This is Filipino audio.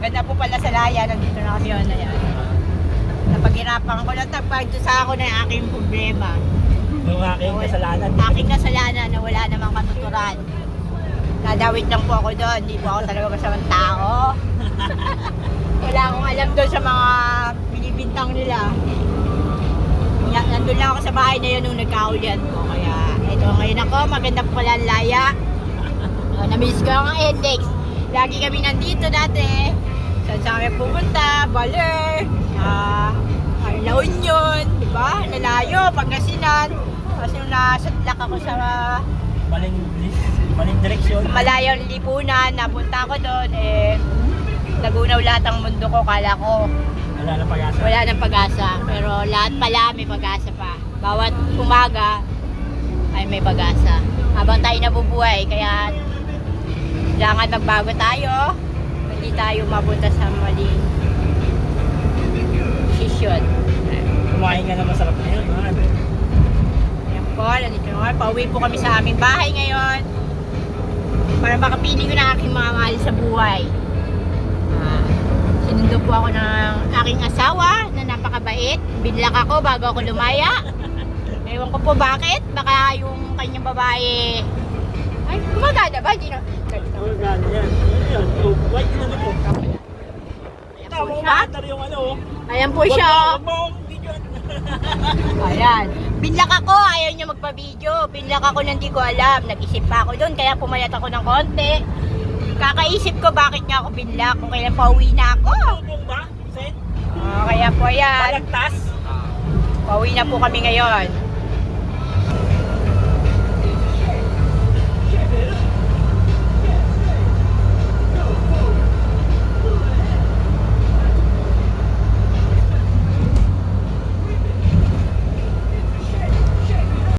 Maganda po pala sa laya. Nandito na kami yun. Ayan. Napaghirapan ko lang tagpagdo sa ako na yung aking problema. Yung aking kasalanan. Aking kasalanan na wala namang katuturan. Nadawit lang po ako doon. Hindi po ako talaga masamang tao. Wala akong alam doon sa mga binibintang nila. Nandun lang ako sa bahay na yun nung nagkaulian ko. Kaya ito ngayon ako, maganda po pala ang laya. Na-miss ko ang index. Lagi kami nandito dati. Saan kami pupunta? Baler, La Union, diba? Nalayo, Pangasinan. Tapos nung nasadlak ako sa maling direksyon. malayong lipunan, napunta ako doon, nagunaw lahat ang mundo ko. Kala ko Wala nang pag-asa. wala nang pag-asa. Pero lahat pala may pag-asa pa. Bawat umaga ay may pag-asa. Habang tayo nabubuhay, kaya kailangan magbago tayo. Hindi tayo mapunta sa maling desisyon. Kumain nga na masarap na yun. Ayan po, nandito nga. Pauwi po kami sa aming bahay ngayon. Para makapili ko na aking mga mahal sa buhay. Sinundo po ako ng aking asawa na napakabait. Binlak ako bago ako lumaya. Ewan ko po bakit. Baka yung kanyang babae... Ay, gumagana ba? Hindi na... Gano'n yan. Ayan. White na na po. Ayan po Tama siya. umaandar yung ano. Ayan po siya. Wag mo akong videoan. Ayan. Binlak ako. Ayaw niya magpa-video. Binlak ako na hindi ko alam. Nag-isip pa ako doon. Kaya pumayat ako ng konti. Kakaisip ko bakit niya ako binlak. Kung kailan pauwi na ako. Tubong ba? Sen? Kaya po yan. Balagtas? Pauwi na po kami ngayon.